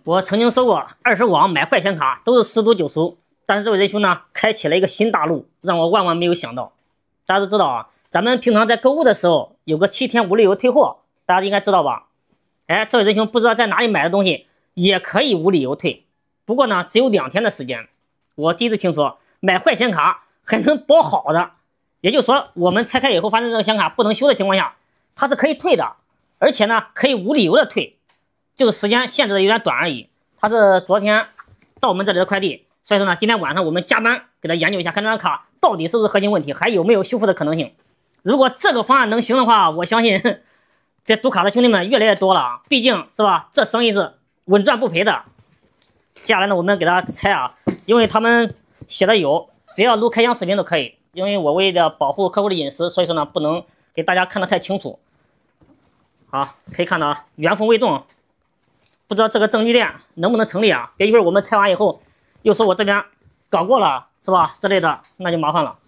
我曾经说过，二手网买坏显卡都是10赌9输，但是这位仁兄呢，开启了一个新大陆，让我万万没有想到。大家都知道啊，咱们平常在购物的时候有个7天无理由退货，大家应该知道吧？哎，这位仁兄不知道在哪里买的东西也可以无理由退，不过呢，只有2天的时间。我第一次听说买坏显卡还能保好的，也就是说，我们拆开以后发现这个显卡不能修的情况下，它是可以退的，而且呢，可以无理由的退。就是时间限制的有点短而已。他是昨天到我们这里的快递，所以说呢，今天晚上我们加班给他研究一下，看这张卡到底是不是核心问题，还有没有修复的可能性。如果这个方案能行的话，我相信这赌卡的兄弟们越来越多了，毕竟是吧，这生意是稳赚不赔的。接下来呢，我们给他拆啊，因为他们写的有，只要录开箱视频都可以。因为我为了保护客户的隐私，所以说呢，不能给大家看得太清楚。好，可以看到啊，原封未动。不知道这个证据链能不能成立啊？别一会儿我们拆完以后，又说我这边搞过了是吧之类的，那就麻烦了。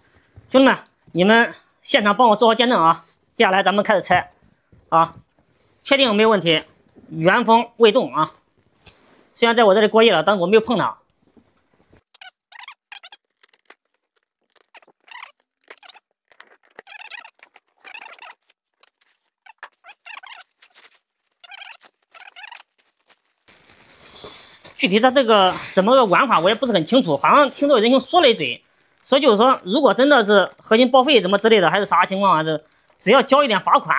兄弟们，你们现场帮我做好见证啊！接下来咱们开始拆啊，确定没有问题，原封未动啊。虽然在我这里过夜了，但是我没有碰它。具体的这个怎么个玩法我也不是很清楚，好像听这位仁兄说了一嘴，所以就是说，如果真的是核心报废怎么之类的，还是啥情况啊？这只要交一点罚款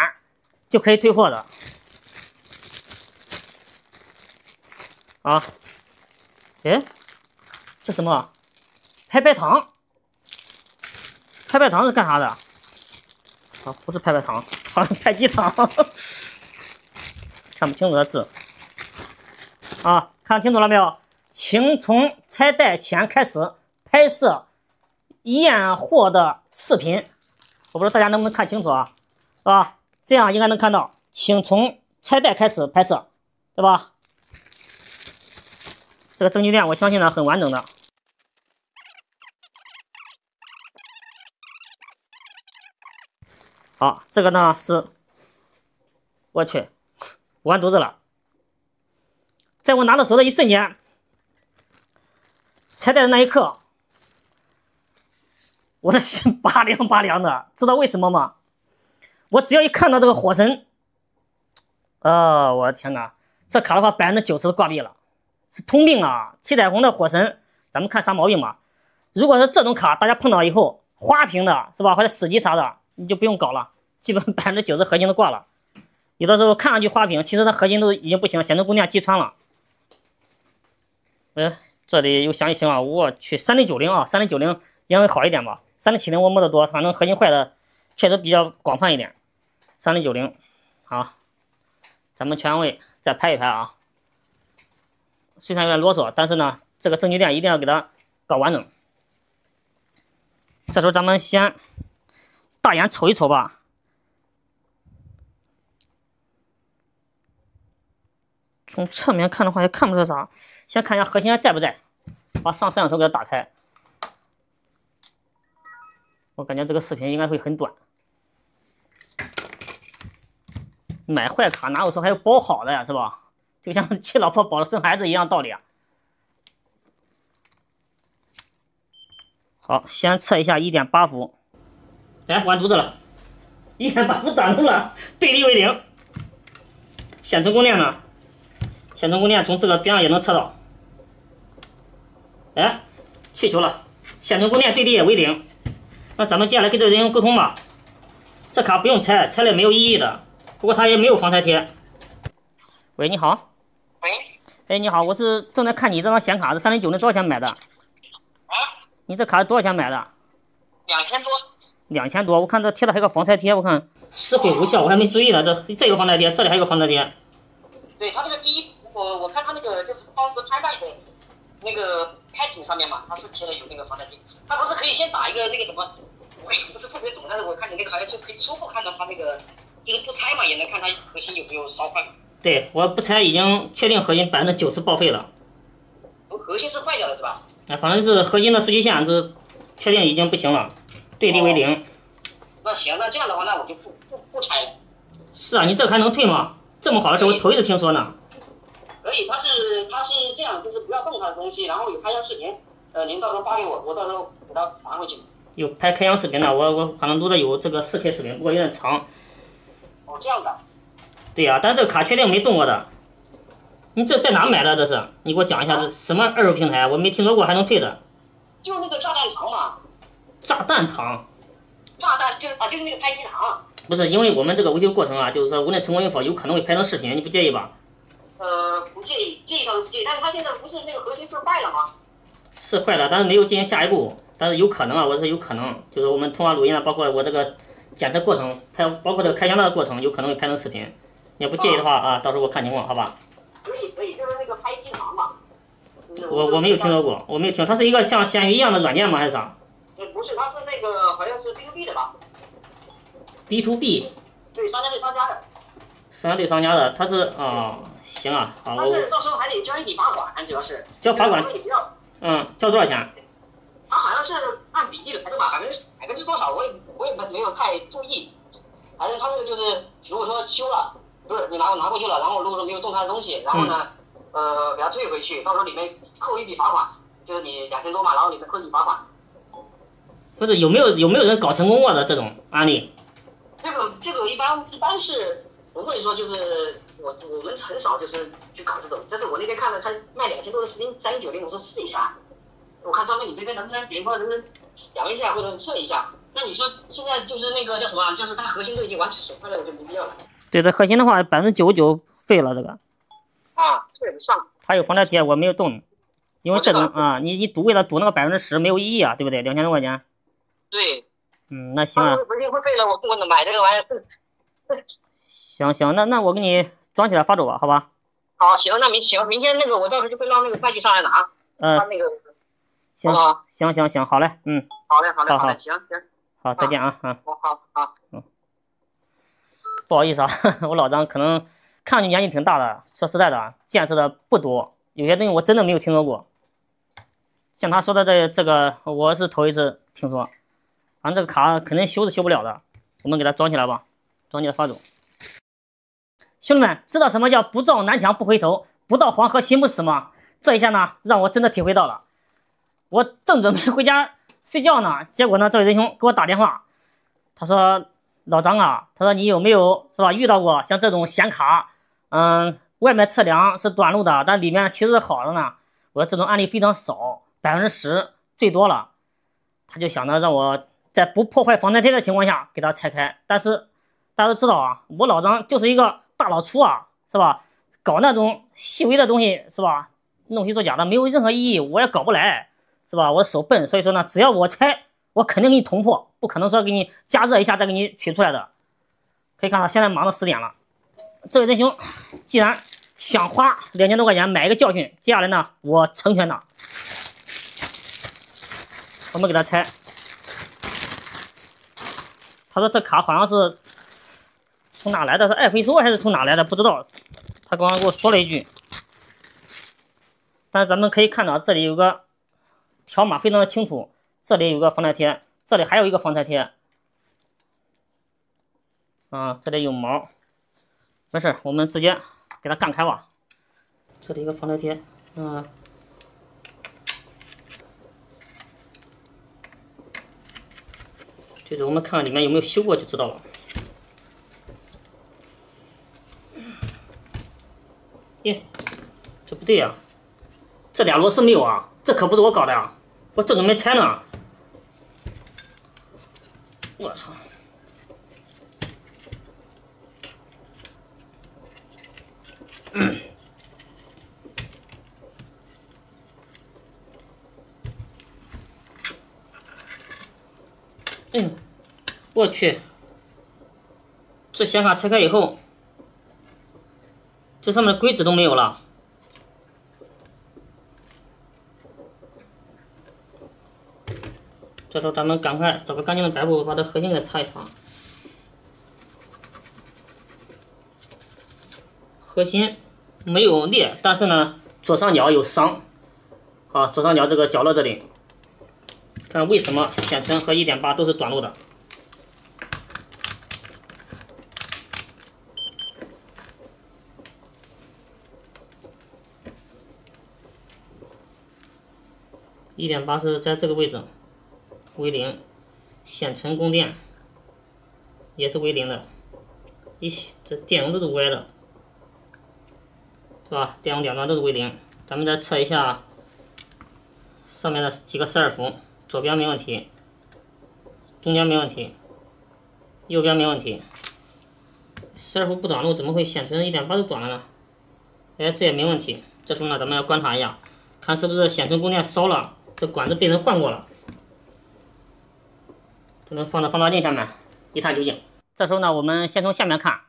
就可以退货的。啊，哎，这什么？拍拍糖？拍拍糖是干啥的？啊，不是拍拍糖，好像拍鸡糖，看不清楚的字。啊，看清楚了没有？请从拆袋前开始拍摄验货的视频。我不知道大家能不能看清楚啊？是吧？这样应该能看到。请从拆袋开始拍摄，对吧？这个证据链我相信呢很完整的。好，这个呢是，我去，完犊子了。在我拿到手的一瞬间，拆袋的那一刻，我的心拔凉拔凉的，知道为什么吗？我只要一看到这个火神，我的天哪，这卡的话90%都挂壁了，是通病啊！七彩虹的火神，咱们看啥毛病吧。如果是这种卡，大家碰到以后花屏的是吧，或者死机啥的，你就不用搞了，基本90%核心都挂了。有的时候看上去花屏，其实它核心都已经不行，显示供电击穿了。这里又响一声啊！我去，3090啊，3090应该会好一点吧。3070我摸得多，反正核心坏的确实比较广泛一点。3090，好，咱们全位再拍一拍啊。虽然有点啰嗦，但是呢，这个证据链一定要给它搞完整。这时候咱们先大眼瞅一瞅吧。从侧面看的话也看不出来啥，先看一下核心还在不在，把上摄像头给它打开。我感觉这个视频应该会很短。买坏卡哪有说还有包好的呀，是吧？就像娶老婆保着生孩子一样道理啊。好，先测一下1.8伏。哎，完犊子了，1.8伏短路了，对力为0。显存供电呢？显存供电从这个边上也能测到。哎，气球了，显存供电对力也为0。那咱们接下来跟这个人员沟通吧。这卡不用拆，拆了也没有意义的。不过它也没有防拆贴。喂，你好。喂。哎，你好，我是正在看你这张显卡是3090多少钱买的？啊？你这卡是多少钱买的？2000多。2000多，我看这贴的还有个防拆贴，我看死灰无效，我还没注意呢。这有个防拆贴，这里还有个防拆贴。对，它这个第一，我看它那个就是当时拍卖的那个拍品上面嘛，它是贴了有那个防拆贴。它不是可以先打一个那个什么，我也不是特别懂，但是我看你那个好像就可以初步看到它那个，就是不拆嘛，也能看它核心有没有烧坏嘛。对，我不拆已经确定核心90%报废了。核心是坏掉了是吧？哎，反正是核心的数据线是确定已经不行了，对力为0。那行，那这样的话，那我就不拆了。是啊，你这还能退吗？这么好的事我头一次听说呢。可以，它是这样，就是不要动它的东西，然后有开箱视频，您到时候发给我，我到时候给它传回去。有拍开箱视频的，我反正录的有这个4K 视频，不过有点长。哦，这样的。对呀、但是这个卡确定没动过的。你这在哪买的？这是？你给我讲一下，这什么二手平台？我没听说过还能退的。就那个炸弹糖嘛。炸弹糖。炸弹就是那个拍机糖。不是，因为我们这个维修过程啊，就是说无论成功与否，有可能会拍成视频，你不介意吧？不介意，介意倒是介意，但是它现在不是那个核心是坏了吗？是坏了，但是没有进行下一步，但是有可能啊，我是有可能，就是我们通话录音啊，包括我这个检测过程，包括这个开箱的过程，有可能会拍成视频。你要不介意的话啊，到时候我看情况，好吧？可以，就是那个拍机糖嘛。我没有听说过，我没有听，它是一个像闲鱼一样的软件吗？还是啥？不是，它是那个好像是 B2B 的吧 ？B2B。对，商家对商家的。商家对商家的，它是行啊，好。但是到时候还得交一笔罚款，主要是。交罚款。交多少钱？它好像是按比例来的吧，百分之多少，我也没有太注意。反正它那个就是，如果说修了，不是你拿过去了，然后如果说没有动它的东西，然后呢，给它退回去，到时候里面扣一笔罚款，就是你2000多嘛，然后里面扣一笔罚款。不是有没有人搞成功过的这种案例？这个一般是不会说，就是我们很少就是去搞这种。但是我那天看了他卖2000多的39.0，我说试一下，我看张哥你这边能不能点播能不能量一下或者是测一下。那你说现在就是那个叫什么，就是它核心都已经完全损坏了，我就没必要了。对，这核心的话99%废了这个。这也不上。它有防呆贴，我没有动，因为这种啊，你为了赌那个10%没有意义啊，对不对？2000多块钱。对。那行啊。核心会废了，我买这个玩意儿。行，那我给你装起来发走吧，好吧？好，行，那明天那个我到时候就会让那个会计上来拿。他那个。行，好嘞，好嘞，行。好，再见啊，好。不好意思啊，我老张可能看上去年纪挺大的，说实在的，见识的不多，有些东西我真的没有听说过。像他说的这个，我是头一次听说。反正这个卡肯定修是修不了的，我们给它装起来吧，装起来发走。兄弟们，知道什么叫不撞南墙不回头，不到黄河心不死吗？这一下呢，让我真的体会到了。我正准备回家睡觉呢，结果呢，这位仁兄给我打电话，他说：“老张啊，他说你有没有是吧遇到过像这种显卡，外面测量是短路的，但里面其实是好的呢？”我说这种案例非常少，10%最多了。他就想着让我在不破坏防呆贴的情况下给它拆开，但是大家都知道啊，我老张就是一个大老粗啊，是吧？搞那种细微的东西是吧？弄虚作假的没有任何意义，我也搞不来，是吧？我手笨，所以说呢，只要我拆，我肯定给你捅破，不可能说给你加热一下再给你取出来的。可以看到现在忙到10点了，这位仁兄既然想花2000多块钱买一个教训，接下来呢，我成全他。我们给他拆。他说这卡好像是从哪来的？是爱回收还是从哪来的？不知道。他刚刚给我说了一句。但是咱们可以看到，这里有个条码非常的清楚，这里有个防呆贴，这里还有一个防呆贴。这里有毛，没事，我们直接给它干开吧。这里一个防呆贴，就是我们看看里面有没有修过就知道了。耶，这不对呀，这俩螺丝没有啊，这可不是我搞的呀，我正准备拆呢。我操！我去，这显卡拆开以后，这上面的硅脂都没有了。这时候咱们赶快找个干净的白布，把这核心给擦一擦。核心没有裂，但是呢，左上角有伤。好，左上角这个角落这里，看为什么显存和1.8都是短路的。1.8是在这个位置为零，显存供电也是为零的。咦，这电容都是歪的，是吧？电容两端都是为零。咱们再测一下上面的几个12伏，左边没问题，中间没问题，右边没问题。12伏不短路，怎么会显存1.8都短了呢？哎，这也没问题。这时候呢，咱们要观察一下，看是不是显存供电烧了，这管子被人换过了。咱们放到放大镜下面一探究竟。这时候呢，我们先从下面看，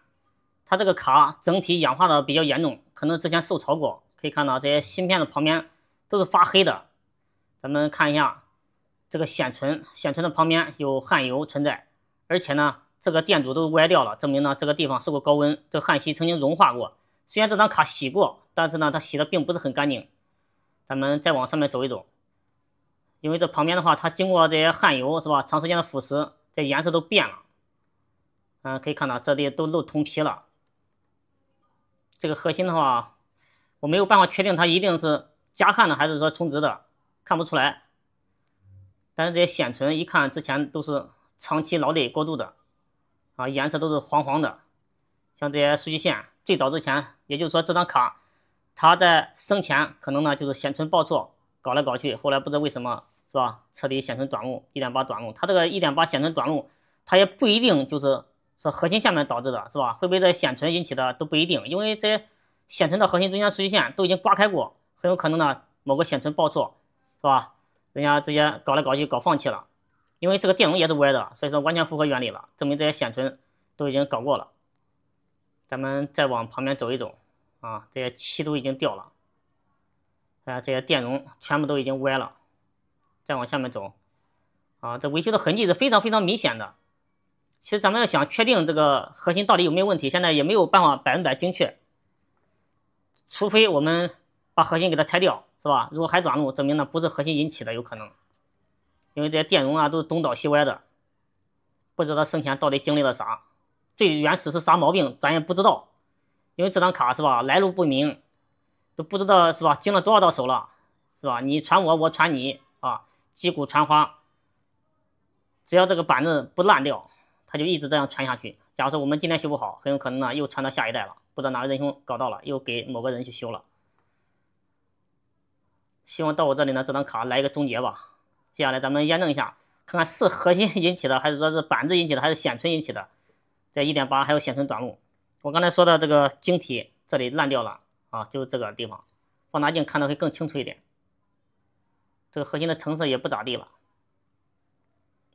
它这个卡整体氧化的比较严重，可能之前受潮过。可以看到这些芯片的旁边都是发黑的。咱们看一下这个显存的旁边有焊油存在，而且呢，这个电阻都歪掉了，证明呢这个地方受过高温，这焊锡曾经融化过。虽然这张卡洗过，但是呢它洗的并不是很干净。咱们再往上面走一走，因为这旁边的话，它经过这些焊油是吧，长时间的腐蚀，这颜色都变了。可以看到这里都露铜皮了。这个核心的话，我没有办法确定它一定是加焊的还是说充值的，看不出来。但是这些显存一看之前都是长期劳累过度的，颜色都是黄黄的。像这些数据线，最早之前，也就是说这张卡它在生前可能呢就是显存报错，搞来搞去，后来不知道为什么是吧，彻底显存短路，1.8短路。它这个1.8显存短路，它也不一定就是说核心下面导致的，是吧？会不会这显存引起的都不一定，因为这些显存到核心中间数据线都已经刮开过，很有可能呢某个显存报错，是吧？人家直接搞来搞去搞放弃了，因为这个电容也是歪的，所以说完全符合原理了，证明这些显存都已经搞过了。咱们再往旁边走一走这些漆都已经掉了，这些电容全部都已经歪了。再往下面走这维修的痕迹是非常非常明显的。其实咱们要想确定这个核心到底有没有问题，现在也没有办法100%精确，除非我们把核心给它拆掉，是吧？如果还短路，证明呢不是核心引起的，有可能，因为这些电容都是东倒西歪的，不知道它生前到底经历了啥，最原始是啥毛病咱也不知道，因为这张卡是吧，来路不明，都不知道是吧，经了多少道手了，是吧？你传我，我传你击鼓传花，只要这个板子不烂掉，它就一直这样传下去。假如说我们今天修不好，很有可能呢又传到下一代了，不知道哪个仁兄搞到了，又给某个人去修了。希望到我这里呢，这张卡来一个终结吧。接下来咱们验证一下，看看是核心引起的，还是说是板子引起的，还是显存引起的。这 1.8 还有显存短路。我刚才说的这个晶体这里烂掉了就是这个地方，放大镜看的会更清楚一点。这个核心的成色也不咋地了，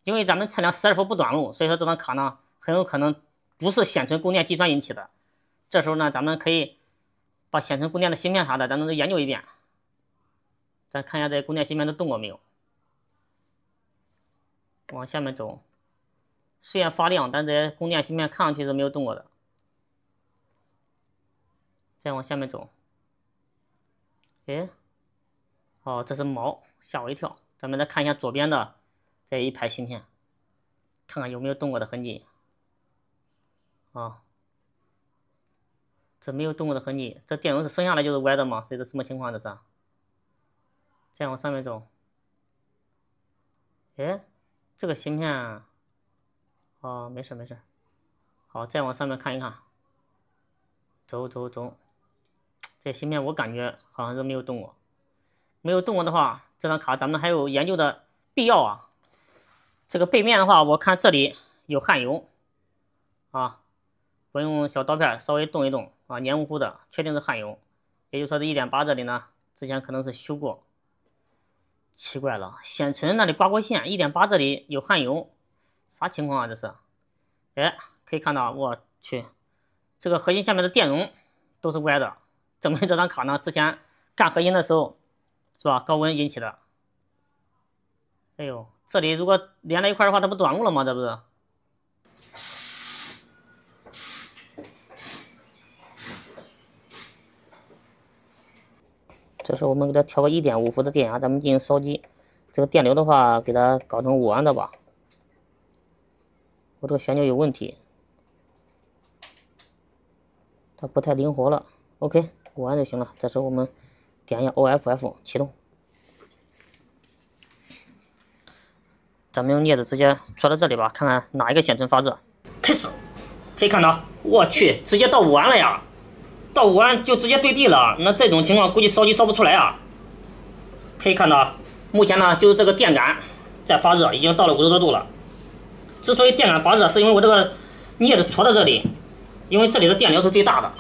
因为咱们测量12伏不短路，所以说这张卡呢很有可能不是显存供电计算引起的。这时候呢，咱们可以把显存供电的芯片啥的咱都研究一遍，咱看一下这供电芯片都动过没有。往下面走，虽然发亮，但这些供电芯片看上去是没有动过的。再往下面走，这是毛，吓我一跳。咱们再看一下左边的这一排芯片，看看有没有动过的痕迹。这没有动过的痕迹，这电容是生下来就是歪的吗？所以这什么情况这是？再往上面走，这个芯片没事没事。好，再往上面看一看，走，这芯片我感觉好像是没有动过。没有动过的话，这张卡咱们还有研究的必要这个背面的话，我看这里有焊油我用小刀片稍微动一动黏糊糊的，确定是焊油。也就是说这 1.8 这里呢，之前可能是修过。奇怪了，显存那里刮过线， 1.8 这里有焊油，啥情况这是？可以看到，我去，这个核心下面的电容都是歪的，证明这张卡呢之前干核心的时候是吧，高温引起的。哎呦，这里如果连在一块的话，它不短路了吗？这不是？这时候我们给它调个 1.5 伏的电压，咱们进行烧机。这个电流的话，给它搞成5安的吧。我这个旋钮有问题，它不太灵活了。OK， 5安就行了。这时候我们点一下 OFF 启动。咱们用镊子直接戳到这里吧，看看哪一个线存发热。开始，可以看到，我去，直接到5安了呀！到5安就直接对地了，那这种情况估计烧机烧不出来啊。可以看到，目前呢就是这个电感在发热，已经到了50多度了。之所以电感发热，是因为我这个镊子戳到这里，因为这里的电流是最大的。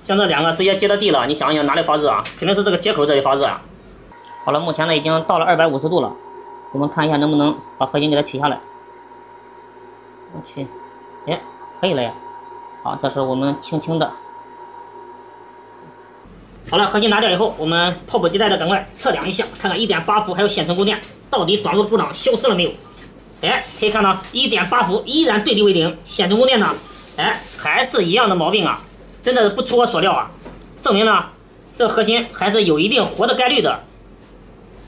像这2个直接接到地了，你想一想哪里发热啊？肯定是这个接口这里发热啊。好了，目前呢已经到了250度了，我们看一下能不能把核心给它取下来。我去，哎，可以了呀。好，这时候我们轻轻的。好了，核心拿掉以后，我们迫不及待的赶快测量一下，看看1.8伏还有线存供电到底短路的故障消失了没有？哎，可以看到1.8伏依然对地为零，线存供电呢，哎，还是一样的毛病啊，真的是不出我所料啊，证明呢这个核心还是有一定活的概率的。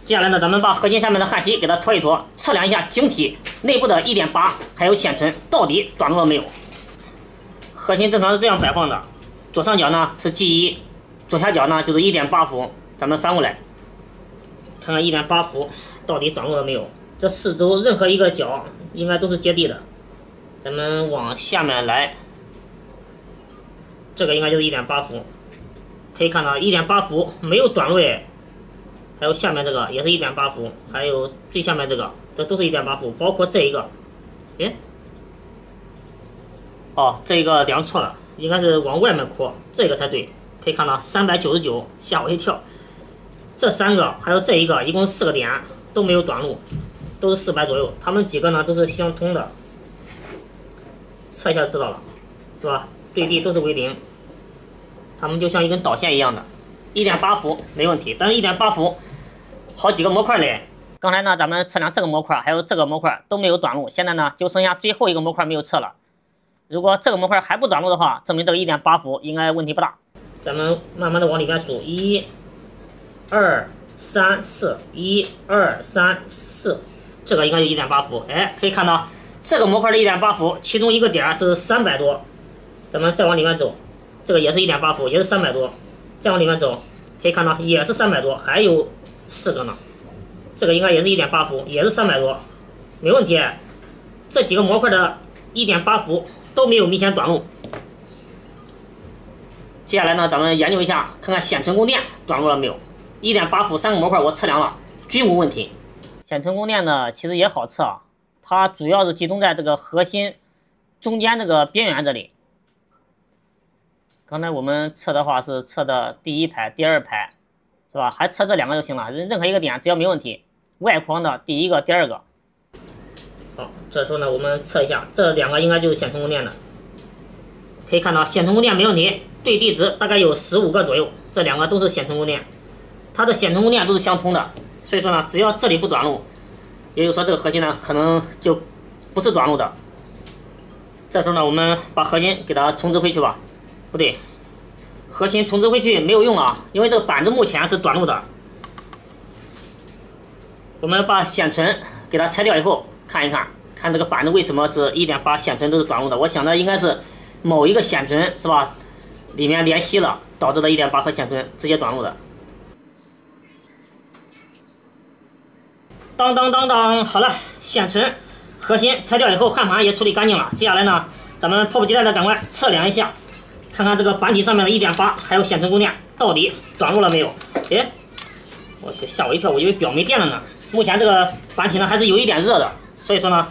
接下来呢，咱们把核心下面的焊锡给它拖一拖，测量一下晶体内部的1.8还有线存到底短路了没有。核心正常是这样摆放的，左上角呢是 G1， 左下角呢就是1.8伏，咱们翻过来，看看1.8伏到底短路了没有。这四周任何一个角应该都是接地的，咱们往下面来，这个应该就是1.8伏，可以看到1.8伏没有短路哎。还有下面这个也是1.8伏，还有最下面这个，这都是1.8伏，包括这一个，哎，哦，这个量错了，应该是往外面扩，这个才对。可以看到399，吓我一跳。这3个还有这一个，一共4个点都没有短路，都是400左右，它们几个呢都是相通的。测一下就知道了，是吧？对地都是为零，它们就像一根导线一样的。1.8伏没问题，但是1.8伏。好几个模块嘞，刚才呢咱们测量这个模块还有这个模块都没有短路，现在呢就剩下最后一个模块没有测了。如果这个模块还不短路的话，证明这个1.8伏应该问题不大。咱们慢慢的往里面数，1、2、3、4， 1、2、3、4，这个应该就1.8伏。哎，可以看到这个模块的1.8伏，其中一个点是300多，咱们再往里面走，这个也是1.8伏，也是300多，再往里面走，可以看到也是300多，还有4个呢，这个应该也是1.8伏，也是300多，没问题。这几个模块的1.8伏都没有明显短路。接下来呢，咱们研究一下，看看线存供电短路了没有。1.8伏3个模块我测量了，均无问题。线存供电呢，其实也好测啊，它主要是集中在这个核心中间这个边缘这里。刚才我们测的话是测的第1排、第2排。是吧？还测这2个就行了，任何一个点只要没问题。外框的第1个、第2个。好，这时候呢，我们测一下，这2个应该就是线存供电的。可以看到线存供电没问题，对地值大概有15个左右，这2个都是线存供电，它的线存供电都是相通的。所以说呢，只要这里不短路，也就是说这个核心呢可能就不是短路的。这时候呢，我们把核心给它重置回去吧。不对。核心重置回去没有用啊，因为这个板子目前是短路的。我们把线存给它拆掉以后，看一看，看这个板子为什么是1.8线存都是短路的。我想的应该是某一个线存是吧，里面连吸了，导致的1.8和线存直接短路的。当当当当，好了，线存核心拆掉以后，焊盘也处理干净了。接下来呢，咱们迫不及待的赶快测量一下。看看这个板体上面的1.8还有线存供电到底短路了没有？哎，我去，吓我一跳，我以为表没电了呢。目前这个板体呢还是有一点热的，所以说呢，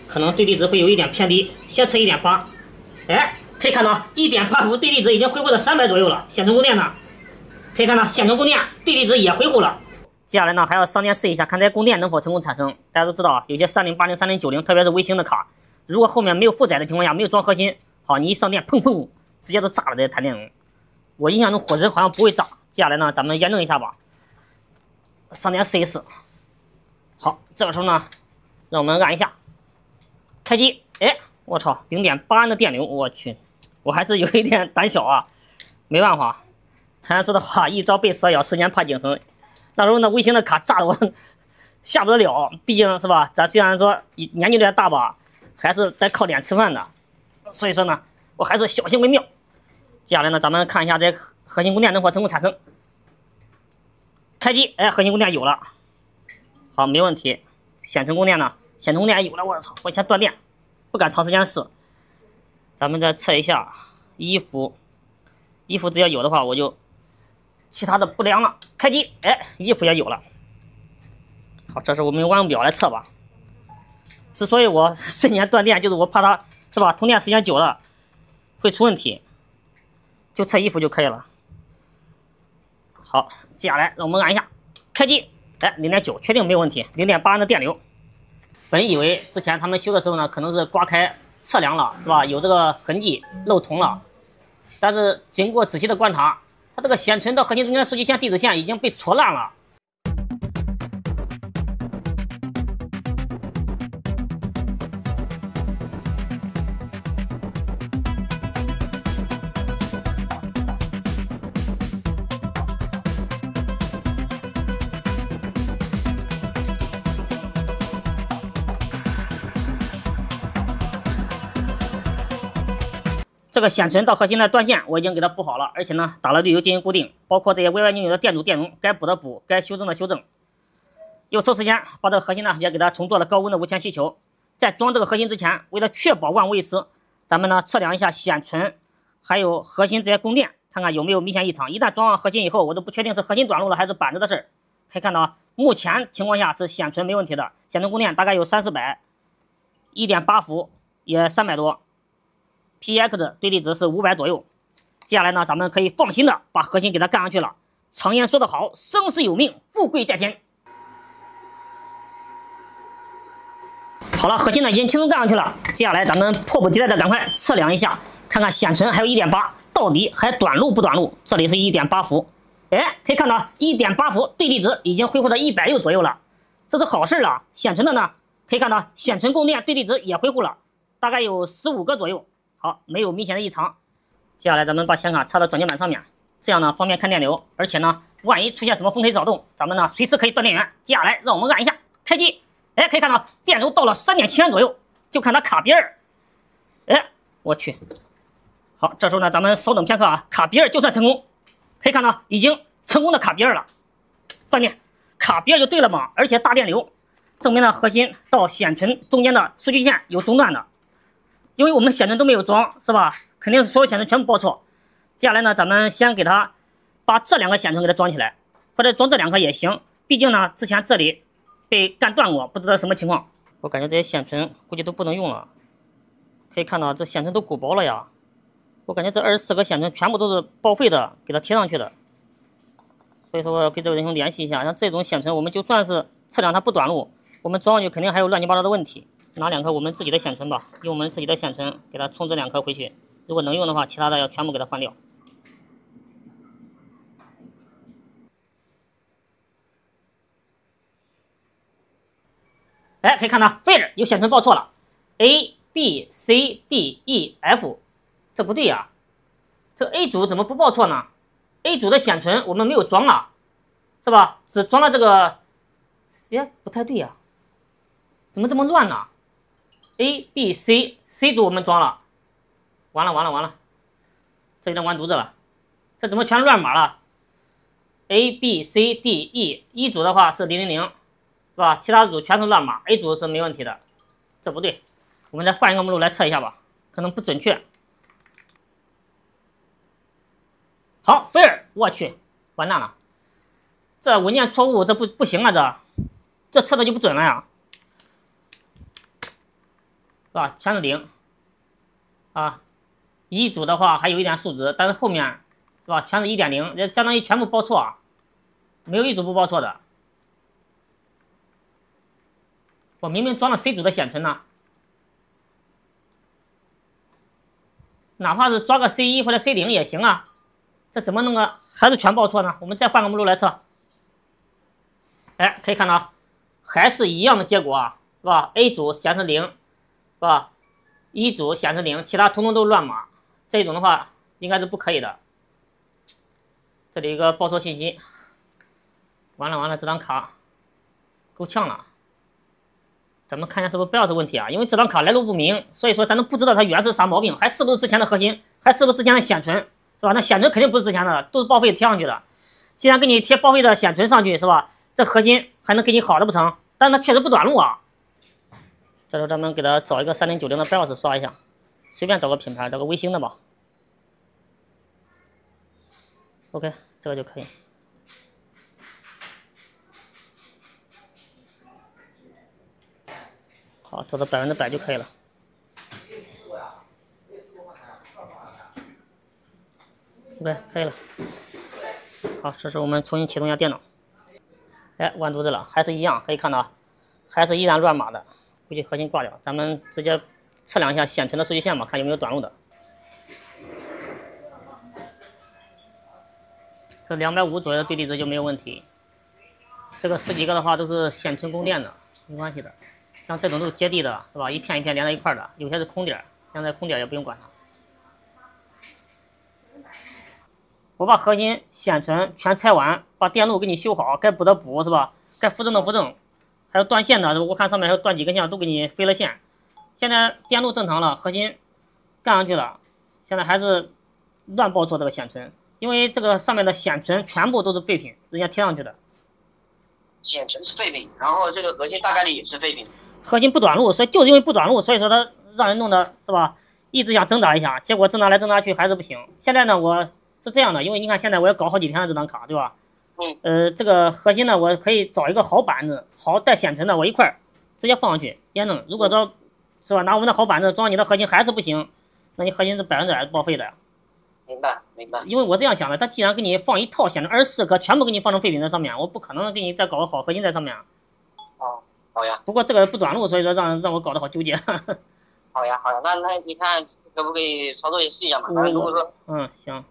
可能对地值会有一点偏低。先测1.8，哎，可以看到1.8伏对地值已经恢复到300左右了。线存供电呢，可以看到线存供电对地值也恢复了。接下来呢还要上电试一下，看这供电能否成功产生。大家都知道，有些3080、3090，特别是微型的卡，如果后面没有负载的情况下，没有装核心，好，你一上电，砰砰。直接都炸了这些弹电容，我印象中火神好像不会炸。接下来呢，咱们验证一下吧。上电试一试。好，这个时候呢，让我们按一下开机。哎，我操，0.8安的电流，我去，我还是有一点胆小啊。没办法，常说的话，一朝被蛇咬，10年怕井绳。那时候那微型的卡炸的我下不得了，毕竟是吧，咱虽然说年纪有点大吧，还是得靠脸吃饭的，所以说呢。我还是小心为妙。接下来呢，咱们看一下这核心供电能否成功产生。开机，哎，核心供电有了，好，没问题。显存供电呢？显存供电有了，我操！我先断电，不敢长时间试。咱们再测一下衣服，衣服只要有的话，我就其他的不凉了。开机，哎，衣服也有了。好，这是我们用腕表来测吧。之所以我瞬间断电，就是我怕它是吧，通电时间久了会出问题，就测衣服就可以了。好，接下来让我们按一下开机，哎，0.9，确定没有问题，0.8安的电流。本以为之前他们修的时候呢，可能是刮开测量了，是吧？有这个痕迹漏铜了，但是经过仔细的观察，它这个显存到核心中间的数据线地址线已经被戳烂了。这个显存到核心的断线我已经给它补好了，而且呢打了滤油进行固定，包括这些歪歪扭扭的电阻电容，该补的补，该修正的修正。又抽时间把这个核心呢也给它重做了高温的无铅吸球。在装这个核心之前，为了确保万无一失，咱们呢测量一下显存还有核心这些供电，看看有没有明显异常。一旦装上核心以后，我都不确定是核心短路了还是板子的事儿。可以看到目前情况下是显存没问题的，显存供电大概有300-400，1.8伏也300多。PX 对地值是500左右。接下来呢，咱们可以放心的把核心给它干上去了。常言说得好，生死有命，富贵在天。好了，核心呢已经轻松干上去了。接下来咱们迫不及待的赶快测量一下，看看显存还有1.8到底还短路不短路？这里是1.8伏，哎，可以看到1.8伏对地值已经恢复到160左右了，这是好事了。显存的呢，可以看到显存供电对地值也恢复了，大概有15个左右。好，没有明显的异常。接下来咱们把显卡插到转接板上面，这样呢方便看电流，而且呢万一出现什么风吹草动，咱们呢随时可以断电源。接下来让我们按一下开机，哎，可以看到电流到了3.7安左右，就看它卡别儿。哎，我去！好，这时候呢咱们稍等片刻啊，卡别儿就算成功，可以看到已经成功的卡别儿了。断电，卡别儿就对了嘛，而且大电流，证明了核心到显存中间的数据线有中断的。因为我们显存都没有装，是吧？肯定是所有显存全部报错。接下来呢，咱们先给它把这2个显存给它装起来，或者装这2颗也行。毕竟呢，之前这里被干断过，不知道什么情况。我感觉这些显存估计都不能用了。可以看到这显存都鼓薄了呀。我感觉这24个显存全部都是报废的，给它贴上去的。所以说我要跟这位仁兄联系一下，像这种显存，我们就算是测量它不短路，我们装上去肯定还有乱七八糟的问题。拿2颗我们自己的显存吧，用我们自己的显存给它充值2颗回去，如果能用的话，其他的要全部给它换掉。哎，可以看到废了，有显存报错了 ，A、B、C、D、E、F， 这不对呀，这 A 组怎么不报错呢 ？A 组的显存我们没有装啊，是吧？只装了这个，哎，不太对呀，怎么这么乱呢？A、B、C 组我们装了，完了，这有点完犊子了，这怎么全乱码了 ？A、B、C、D、E 一组的话是000，是吧？其他组全是乱码 ，A 组是没问题的，这不对，我们再换一个目录来测一下吧，可能不准确。好，菲尔，我去，完蛋了，这文件错误，这不行啊，这测的就不准了呀。是吧？全是0啊，一组的话还有一点数值，但是后面是吧，全是1.0，这相当于全部报错，没有一组不报错的。我明明装了 C 组的显存呢，哪怕是装个 C1 或者 C0也行啊，这怎么弄个还是全报错呢？我们再换个目录来测，哎，可以看到还是一样的结果啊，是吧 ？A 组显示0。是吧？一组显示0，其他统统都乱码，这种的话应该是不可以的。这里一个报错信息，完了，这张卡够呛了。咱们看一下是不是 BIOS 问题啊？因为这张卡来路不明，所以说咱都不知道它原是啥毛病，还是不是之前的核心，还是不是之前的显存，是吧？那显存肯定不是之前的，都是报废贴上去的。既然给你贴报废的显存上去，是吧？这核心还能给你好的不成？但它确实不短路啊。这时候咱们给它找一个3090的 BIOS 刷一下，随便找个品牌，找个微星的吧。OK， 这个就可以。好，找到100%就可以了。OK， 可以了。好，这时候我们重新启动一下电脑。哎，完犊子了，还是一样，可以看到，还是依然乱码的，估计核心挂掉。咱们直接测量一下显存的数据线吧，看有没有短路的。这250左右的对离值就没有问题。这个10几个的话都是显存供电的，没关系的。像这种都是接地的，是吧？一片一片连在一块的，有些是空点，现在空点也不用管它。我把核心显存全拆完，把电路给你修好，该补的补，是吧？该扶正的扶正，还有断线的，我看上面还有断几根线，都给你飞了线。现在电路正常了，核心干上去了，现在还是乱报错这个显存，因为这个上面的显存全部都是废品，人家贴上去的。显存是废品，然后这个核心大概率也是废品。核心不短路，所以就是因为不短路，所以说它让人弄的是吧？一直想挣扎一下，结果挣扎来挣扎去还是不行。现在呢，我是这样的，因为你看现在我也搞好几天了这张卡，对吧？这个核心呢，我可以找一个好板子，好带显存的，我一块儿直接放上去也能。如果说是吧，拿我们的好板子装你的核心还是不行，那你核心是100%报废的呀。明白。因为我这样想的，他既然给你放一套显存24个，全部给你放成废品在上面，我不可能给你再搞个好核心在上面。哦，好呀。不过这个不短路，所以说让我搞得好纠结。好呀，那你看可不可以操作也试一下嘛？如果说行，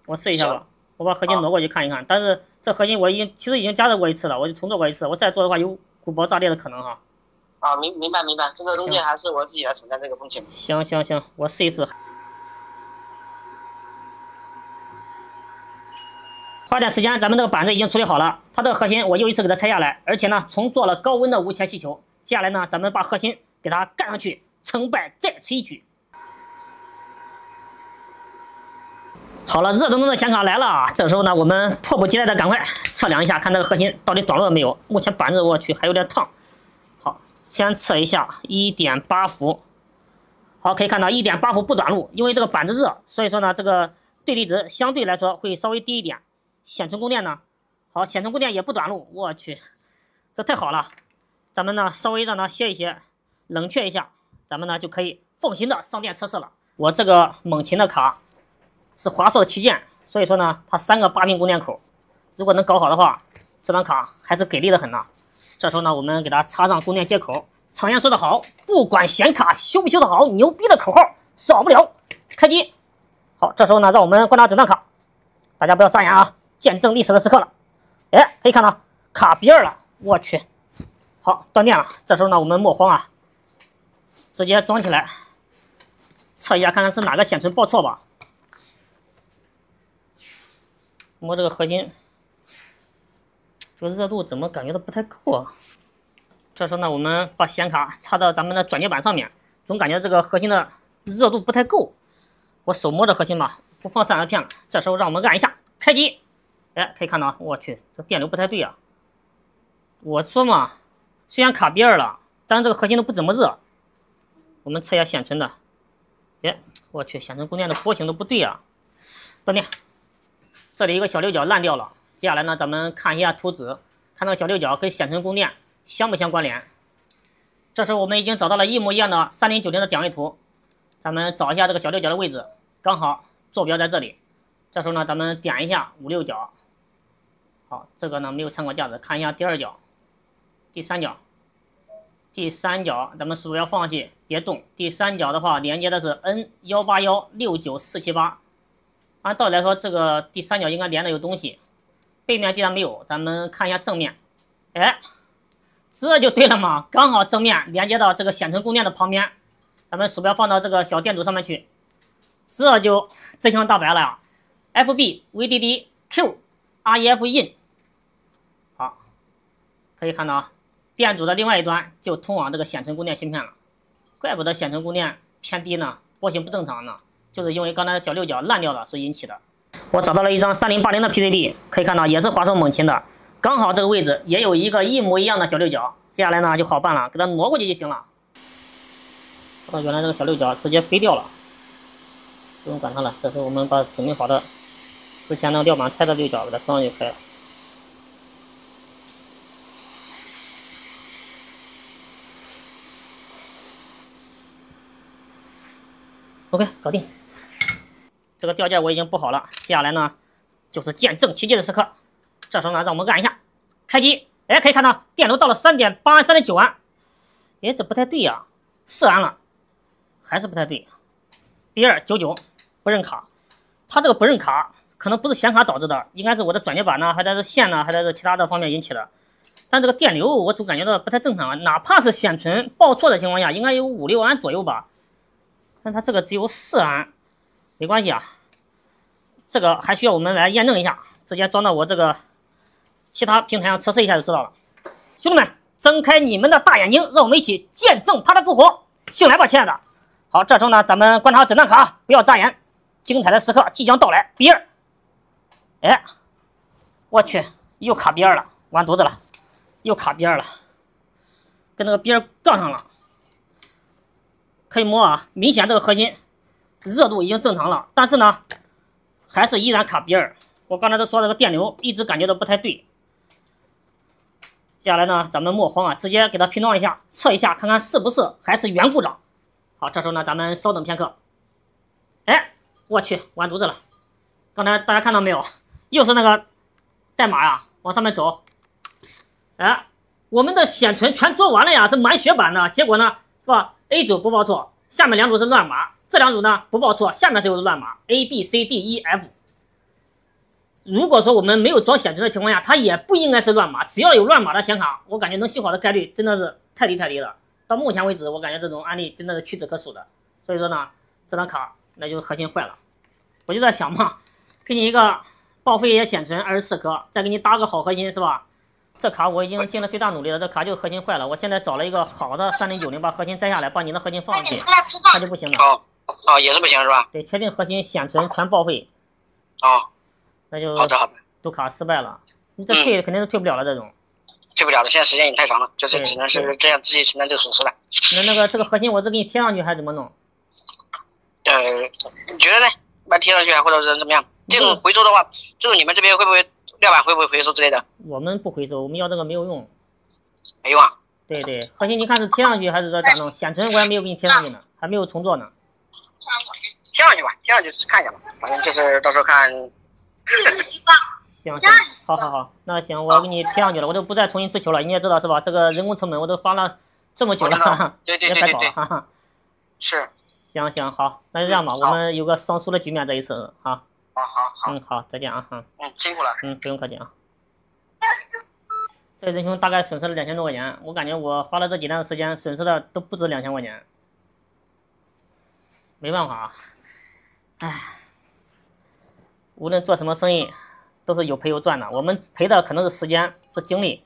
我试一下吧。我把核心挪过去看一看，但是这核心我其实已经加热过一次了，我就重做过一次，我再做的话有鼓包炸裂的可能哈。啊，明白，这个东西还是我自己来承担这个风险。行，我试一试。花点时间，咱们这个板子已经处理好了，它这个核心我又一次给它拆下来，而且呢重做了高温的无铅气球。接下来呢，咱们把核心给它干上去，成败在此一举。好了，热腾腾的显卡来了，这时候呢，我们迫不及待的赶快测量一下，看这个核心到底短路了没有。目前板子我去还有点烫。好，先测一下 1.8 伏。好，可以看到 1.8 伏不短路，因为这个板子热，所以说呢，这个对离值相对来说会稍微低一点。显存供电呢，好，显存供电也不短路，我去，这太好了。咱们呢稍微让它歇一歇，冷却一下，咱们呢就可以放心的上电测试了。我这个猛禽的卡是华硕的旗舰，所以说呢，它3个8频供电口，如果能搞好的话，这张卡还是给力的很呢。这时候呢，我们给它插上供电接口。常言说得好，不管显卡修不修得好，牛逼的口号少不了。开机。好，这时候呢，让我们观察整张卡，大家不要眨眼啊，见证历史的时刻了。哎，可以看到卡B2了，我去。好，断电了。这时候呢，我们莫慌啊，直接装起来，测一下看看是哪个显存报错吧。摸这个核心，这个热度怎么感觉到不太够啊？这时候呢，我们把显卡插到咱们的转接板上面，总感觉这个核心的热度不太够。我手摸着核心吧，不放散热片了。这时候让我们按一下开机，哎，可以看到，我去，这电流不太对啊。我说嘛，虽然卡B2了，但是这个核心都不怎么热。我们测一下显存的，哎，我去，显存供电的波形都不对啊，断电。这里一个小六角烂掉了。接下来呢，咱们看一下图纸，看那个小六角跟显存供电相不相关联。这时候我们已经找到了一模一样的3090的点位图，咱们找一下这个小六角的位置，刚好坐标在这里。这时候呢，咱们点一下五六角，好，这个呢没有参考价值，看一下第2角、第3角。第3角咱们鼠标放上去，别动。第3角的话，连接的是 N181694788。按道理来说，这个第3角应该连的有东西。背面既然没有，咱们看一下正面。哎，这就对了嘛，刚好正面连接到这个显存供电的旁边。咱们鼠标放到这个小电阻上面去，这就真相大白了呀。FB VDD Q REF IN。好，可以看到啊，电阻的另外一端就通往这个显存供电芯片了。怪不得显存供电偏低呢，波形不正常呢，就是因为刚才小六角烂掉了所引起的。我找到了一张3080的 PCB， 可以看到也是华硕猛禽的，刚好这个位置也有一个一模一样的小六角，接下来呢就好办了，给它挪过去就行了。原来这个小六角直接飞掉了，不用管它了。这时候我们把准备好的之前那个料板拆的六角给它装上就可以了。OK， 搞定。这个吊件我已经布好了，接下来呢就是见证奇迹的时刻。这时候呢，让我们按一下开机。哎，可以看到电流到了3.8安、3.9安。哎，这不太对呀，4安了，还是不太对。B299不认卡，它这个不认卡可能不是显卡导致的，应该是我的转接板呢，还得是线呢，还得是其他的方面引起的。但这个电流我总感觉到不太正常啊，哪怕是显存报错的情况下，应该有5、6安左右吧。但它这个只有4安，没关系啊，这个还需要我们来验证一下，直接装到我这个其他平台上测试一下就知道了。兄弟们，睁开你们的大眼睛，让我们一起见证它的复活，醒来吧，亲爱的。好，这时候呢，咱们观察诊断卡，不要眨眼，精彩的时刻即将到来。B2，哎，我去，又卡 B2了，完犊子了，又卡 B2了，跟那个 B2杠上了。可以摸啊，明显这个核心热度已经正常了，但是呢，还是依然卡 B2。我刚才都说这个电流一直感觉到不太对。接下来呢，咱们莫慌啊，直接给它拼装一下，测一下，看看是不是还是原故障。好，这时候呢，咱们稍等片刻。哎，我去，完犊子了！刚才大家看到没有？又是那个代码呀，往上面走。哎，我们的显存全做完了呀，是满血版的，结果呢，是吧 ？A 组不报错，下面2组是乱码，这2组呢不报错，下面是又是乱码 A B C D E F。如果说我们没有装显存的情况下，它也不应该是乱码，只要有乱码的显卡，我感觉能修好的概率真的是太低太低了。到目前为止，我感觉这种案例真的是屈指可数的。所以说呢，这张卡那就是核心坏了。我就在想嘛，给你一个报废也显存24颗，再给你搭个好核心是吧？这卡我已经尽了最大努力了，这卡就核心坏了。我现在找了一个好的3090，把核心摘下来，把你的核心放上去，它就不行了。哦，也是不行是吧？对，确定核心显存全报废。哦，那就好的。读卡失败了，你这退肯定是退不了了，这种。退不了了，现在时间也太长了，就是只能是这样自己承担这个损失了。那这个核心我是给你贴上去还是怎么弄？你觉得呢？把它贴上去或者是怎么样？这种回收的话，这种你们这边会不会料板会不会回收之类的？我们不回收，我们要这个没有用。没用啊？对，核心你看是贴上去还是说咋弄？显存我还没有给你贴上去呢，还没有重做呢。贴上去吧，贴上去看一下吧，反正就是到时候看。行，好，那行，我给你贴上去了，我就不再重新自求了。你也知道是吧？这个人工成本我都花了这么久了，对，也白搞了，哈哈。是。行，好，那就这样吧，我们有个双输的局面这一次，好。好。好，再见啊，辛苦了。不用客气啊。这仁兄大概损失了2000多块钱，我感觉我花了这几天的时间，损失的都不止2000块钱。没办法啊，唉，无论做什么生意，都是有赔有赚的。我们赔的可能是时间，是精力，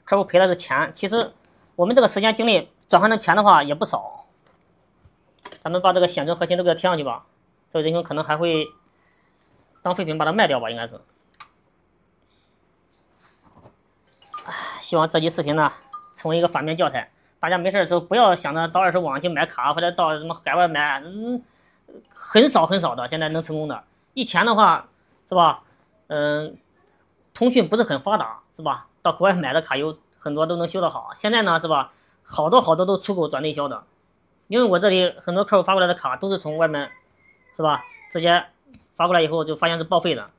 客户赔的是钱。其实我们这个时间精力转换成钱的话也不少。咱们把这个显存核心都给它贴上去吧。这个仁兄可能还会当废品把它卖掉吧，应该是。希望这期视频呢成为一个反面教材，大家没事的时候不要想着到20网去买卡或者到什么海外买，很少的现在能成功的。以前的话是吧，通讯不是很发达是吧？到国外买的卡有很多都能修得好，现在呢是吧，好多都出口转内销的。因为我这里很多客户发过来的卡都是从外面是吧，直接发过来以后就发现是报废的。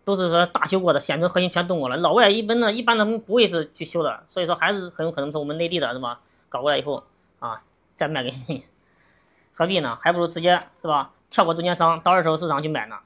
都是说大修过的，显存核心全动过了。老外一般他们不会是去修的，所以说还是很有可能是我们内地的是吧？搞过来以后啊，再卖给你，何必呢？还不如直接是吧，跳过中间商到二手市场去买呢。